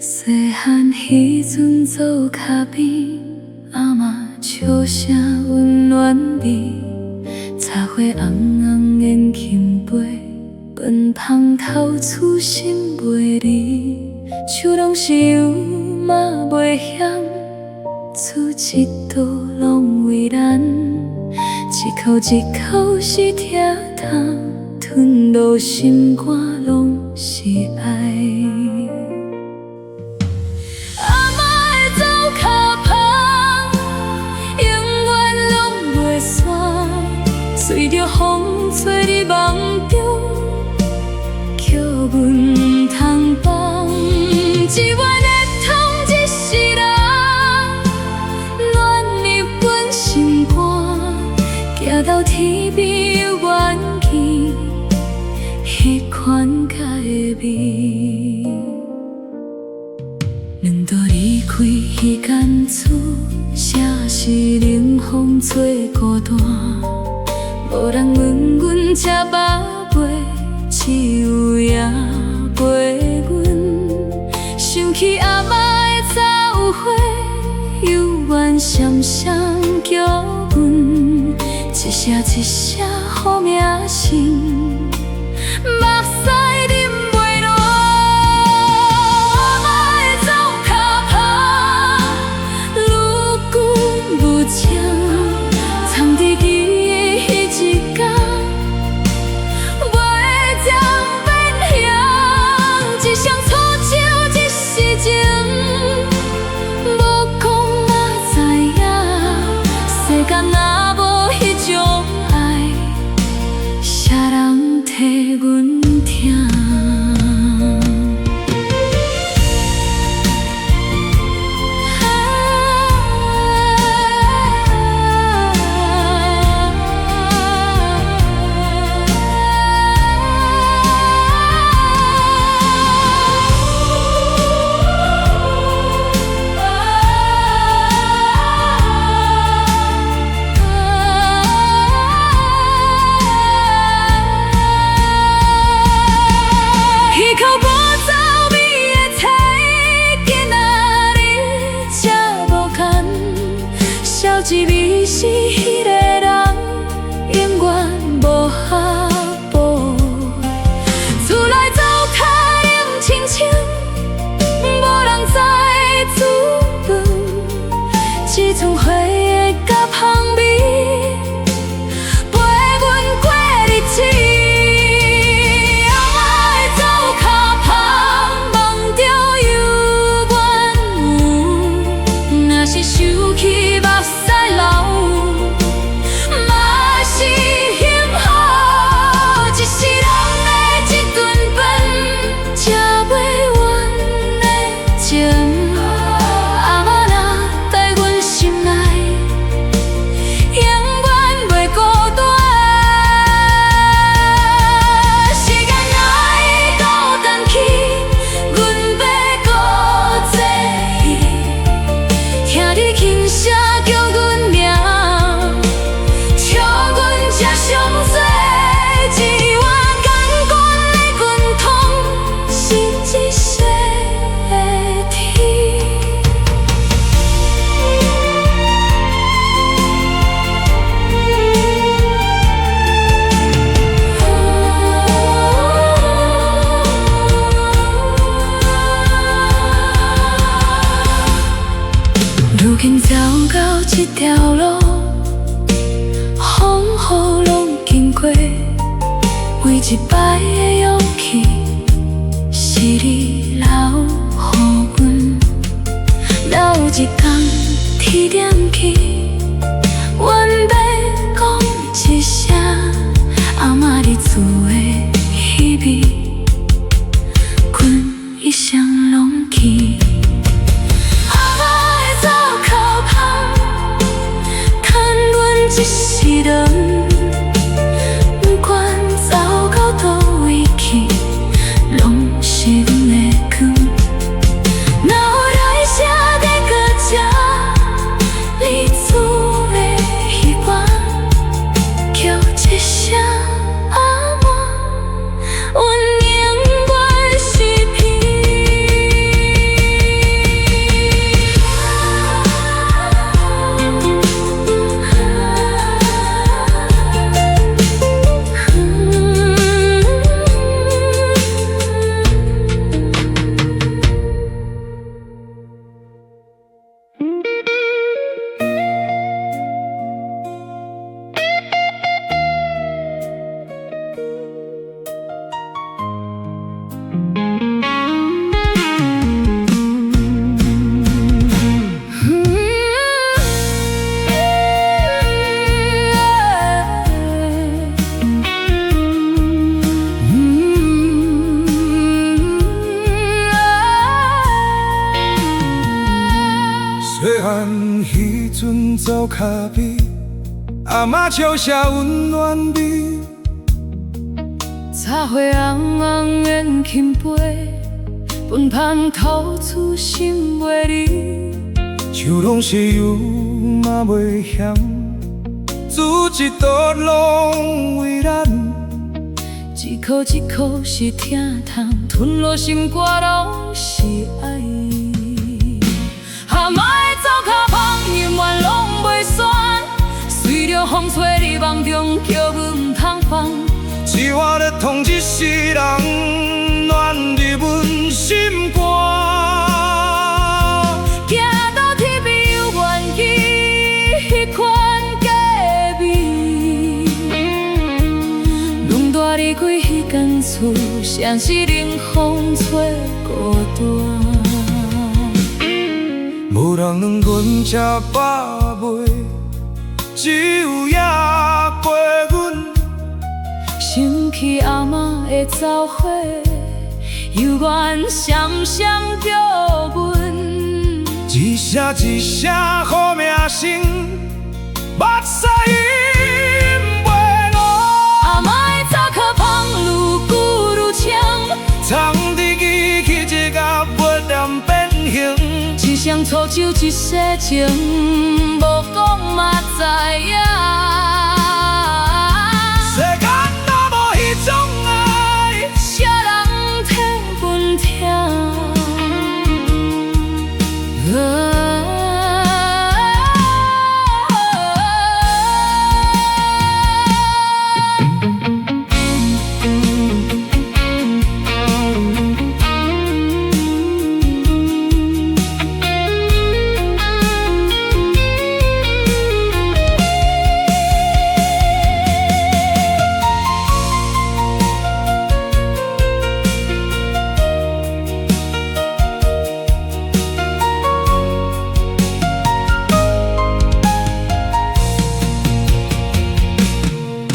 细汉迄阵做脚边，阿嬷笑声温暖味，茶花红红烟轻飞，饭芳透厝心袂离。手拢是油嘛袂嫌，厝一道拢为咱，一口一口是疼痛，吞落心肝拢是爱。随着风吹入梦中，叫阮毋通放。只愿会通一世人，暖入阮心肝，行到天边有愿见，迄款假的美。两道离开迄间厝，谁是冷风做孤单？无人问阮吃饱未，只有夜陪阮。想起阿嬷的早有花，幽怨闪闪叫阮，一声一声好名声，目屎忍袂落。阿嬷的走脚步，愈久愈长，藏伫替阮听。一味是迄个人，永远无下步。厝内走脚冷清清，无人知滋味，只剩花的甲香味，陪阮过日子。阿嬷的走脚步，梦着有怨有，若是想起目屎。如今走到这条路，风雨拢经过，每一摆的勇气，是你留予阮。若有一天天亮起，阮要讲一声阿嬷你厝的迄味，阮一生拢记。一世人，不管走到倒位去，拢是阮的光。若有来写在搁这你厝的迄关，叫一声阿嬷，阮永远是阵走脚尾，阿嬷笑声温暖味。茶花红红烟轻飞，饭盘透出心袂离。酒拢是油嘛袂咸，煮一道拢为咱。一口一口是疼痛，吞落心肝拢是爱。阿嬷的走脚芳，永远拢袂散。随着风吹入梦中，叫阮毋通放。一碗热汤一世人，暖入阮心肝。行到天边有愿意，迄款假味。拢带离开迄间厝，像是冷风吹孤单。无人两阮吃饱未，只有夜陪阮。想起阿嬷的走火，犹原闪闪叫阮。一声一声好名声，目屎饮袂落。阿嬷的走脚芳愈久愈长，藏伫记起一甲不念变形。一双粗手一世情，无讲嘛知影。世间若无迄种爱，啥人替阮疼？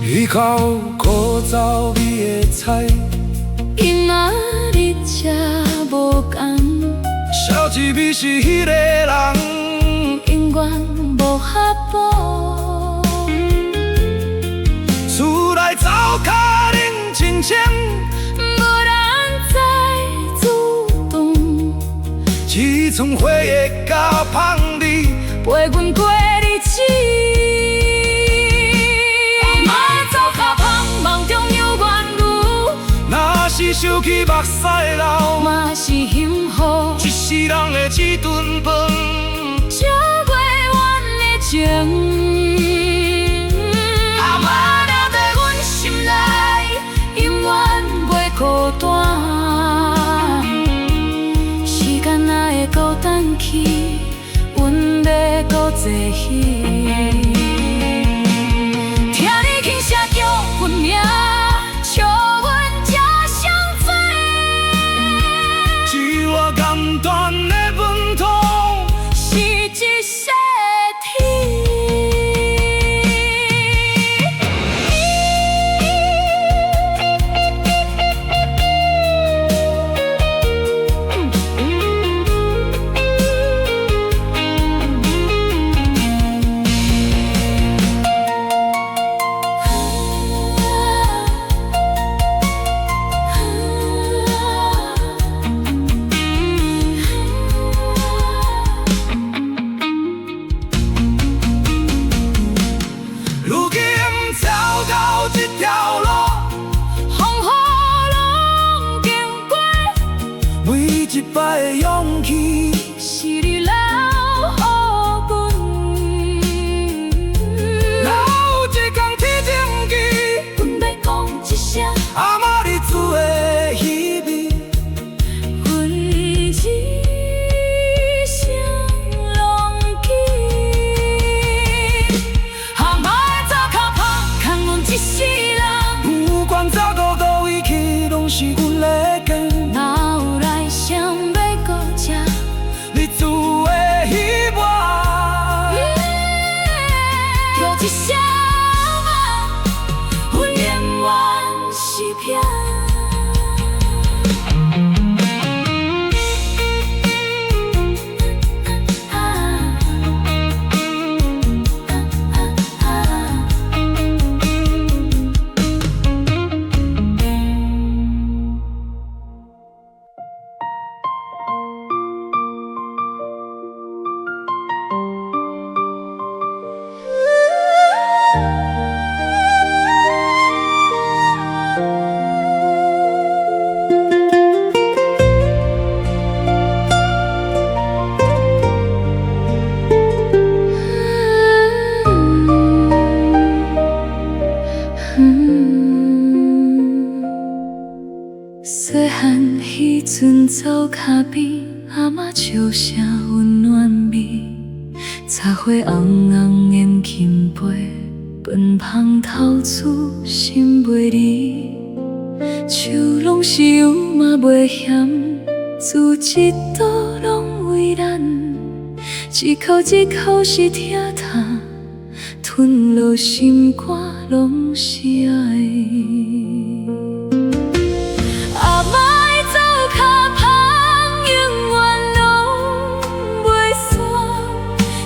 鱼口古早味的菜，今仔日吃无共，烧一味是迄个人，永远无合补。厝内走脚冷清清，无人在主动，一寸花会甲香味，陪阮过日子。是想起目屎流，嘛是幸福，一世人的一顿饭，吃袂完的情。阿嬷留在阮心内，永远袂孤单。时间若会孤单去，阮要搁坐戏。听你轻声叫阮名，笑阮。简单的饭汤，是一世天。一摆的勇气，是你留予阮。若有一天天情记，阮要讲一声，阿嬷你煮的鱼味，阮一生拢记。阿嬷的走脚芳，牵阮一世人。不管走到倒位去，拢是阮的根。哪有来想要搁吃？你煮的脚边，阿嬷笑声温暖味，茶花红红烟轻飞，奔芳透出心袂离。树拢是有嘛袂嫌，自一道拢为咱，一口一口是疼痛，吞落心肝拢是爱。阿嬷的走脚芳，永远拢袂散，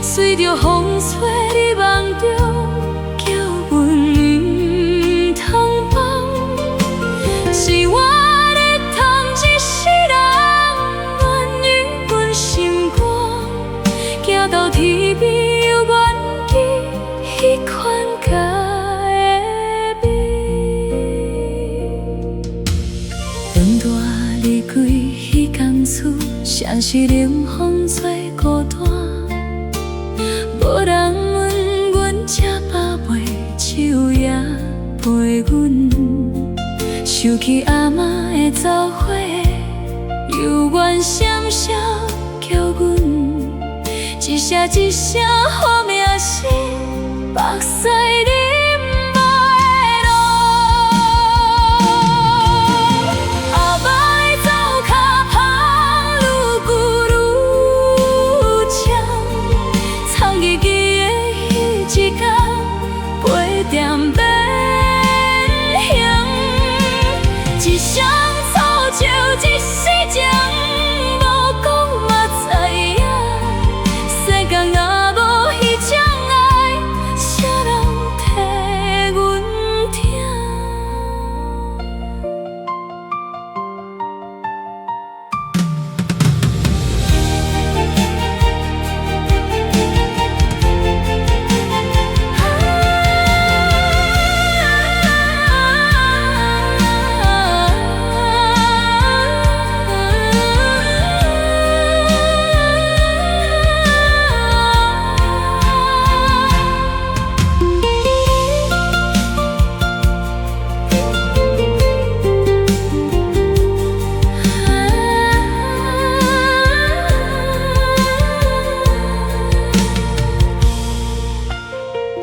随着风吹你梦中，叫阮唔通放。是我咧贪一世人，暖于阮心肝，行到天边犹原记迄款假的美。长大离开迄间厝，像是冷风做孤单，无人问阮吃饱未，手也陪阮。想起阿嬷的走火，犹原闪闪叫阮，一声一声呼名声，目屎忍袂落。阿嬷的走脚芳，愈久愈深，藏记记的迄一天，陪点变形。一双楚手，一世情，无讲嘛知影。世间若无迄种爱，啥人替阮疼？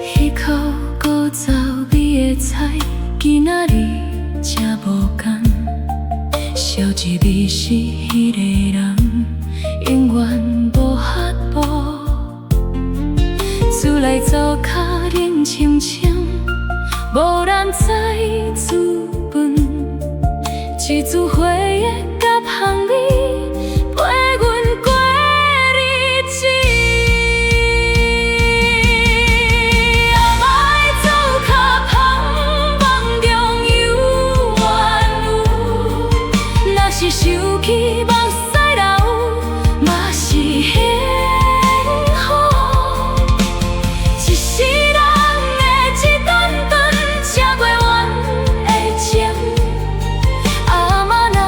迄口古早味的菜，今仔日吃无甘。烧一味是迄个人，永远无法度。厝内灶脚冷清清，无人知滋味，一枝花的甲香味，陪阮过日子。阿嬷的走脚芳，梦中犹原有，若是想起目屎流，嘛是幸福。一世人的一段段，吃袂完的情，阿嬷若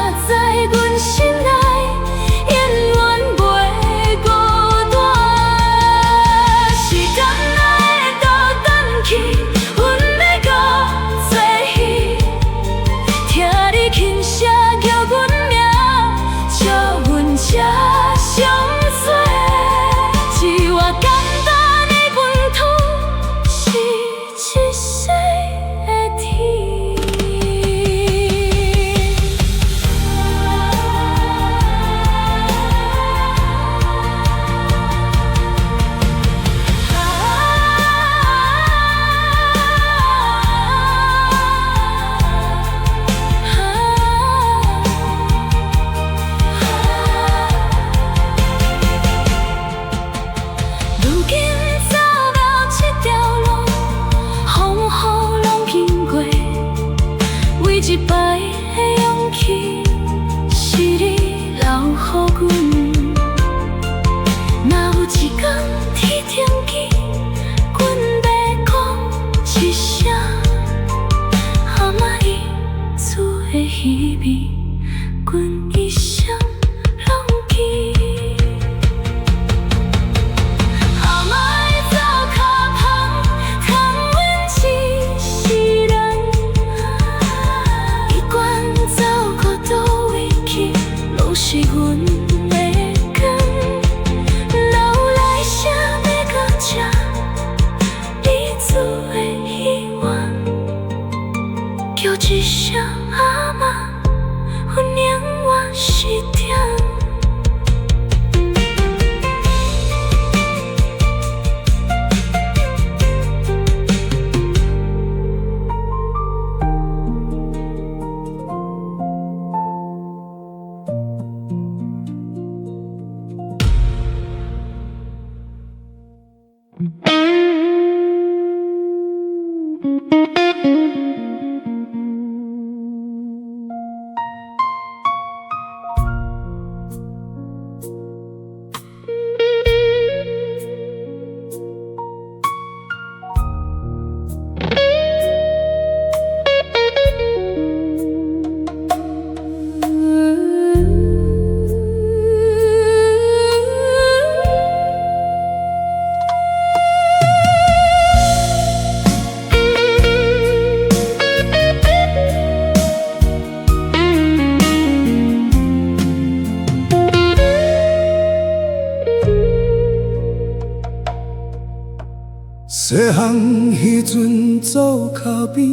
细汉迄阵做脚边，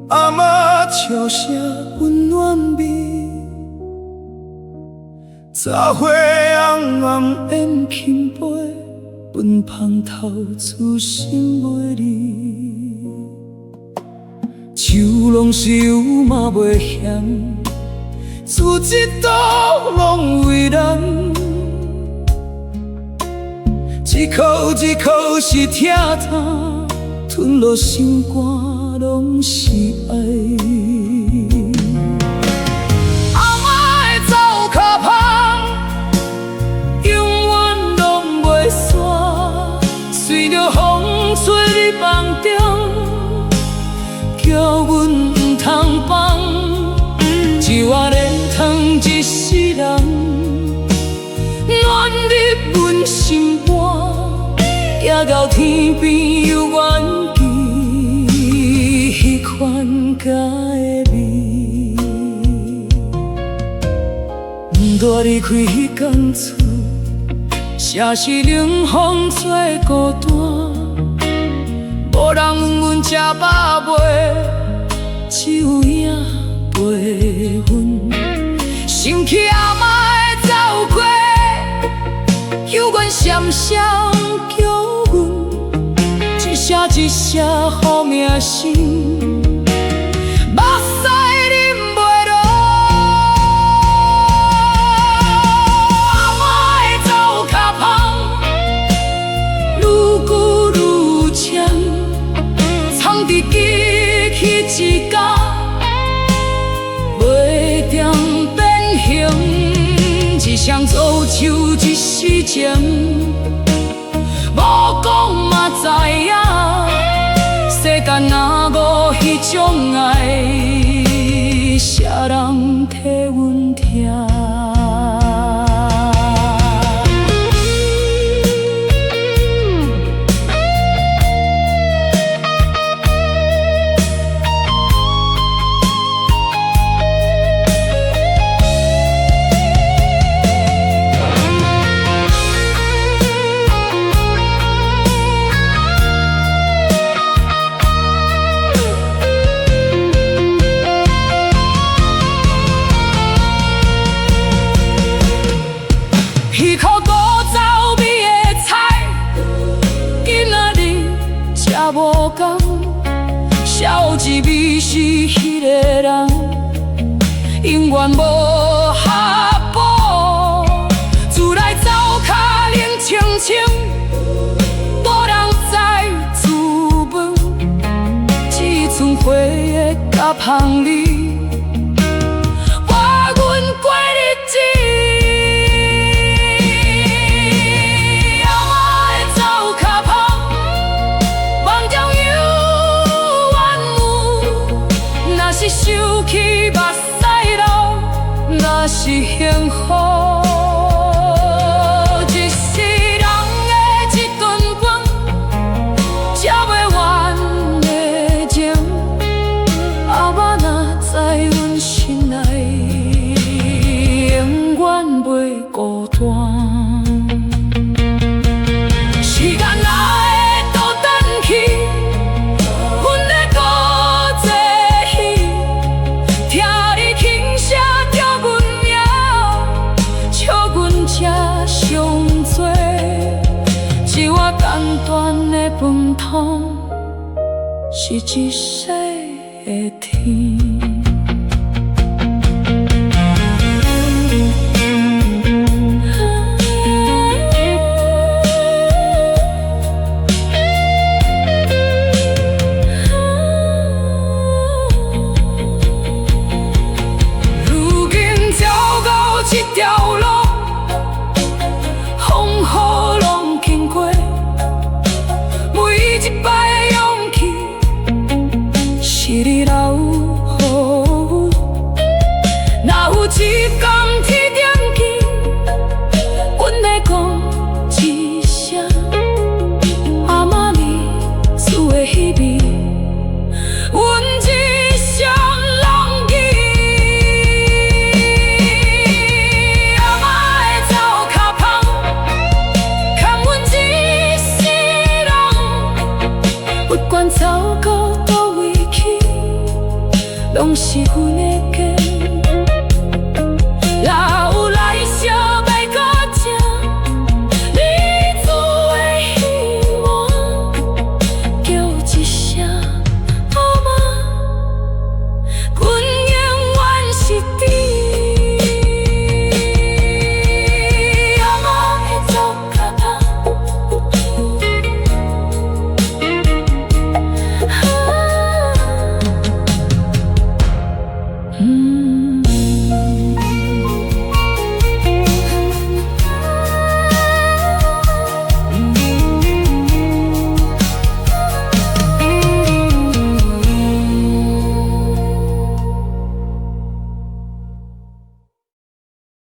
阿嬷笑声温暖味。早花红红烟轻飞，奔芳头出心袂离。酒拢是有嘛袂嫌，厝一道拢为人。一口一口是疼痛，吞落心肝拢是爱。阿嬷的走脚芳，永远拢袂散，随着风吹入梦中，叫阮唔通放。一碗莲汤一世人，暖入阮心肝。也到天边有缘记，迄款假的味。大离开迄间厝，城市冷风做孤单，无人问阮食饱未，只有影陪阮。想起阿嬷的走过，有阮闪闪叫。一声一声好名声，目屎忍袂落。阿嬷的走脚芳，愈久愈深，藏伫记起一天，袂定变形。一双走手一世情，无讲嘛知影。世间若无迄种爱，啥人替阮听？迄口古早味的菜，今仔日食无共。少一味是迄个人，永远无下补。厝内灶脚冷清清，无人知滋味，只剩花的甲香味。我阮过日子。是想起目屎流，若是幸福，一世人的一顿饭，吃袂完的情。阿嬷若知阮心内，永远袂孤单。时间短的饭汤，是一世的天。如今走到这条路，风雨拢经过。一摆的勇气，是你留予拢是阮的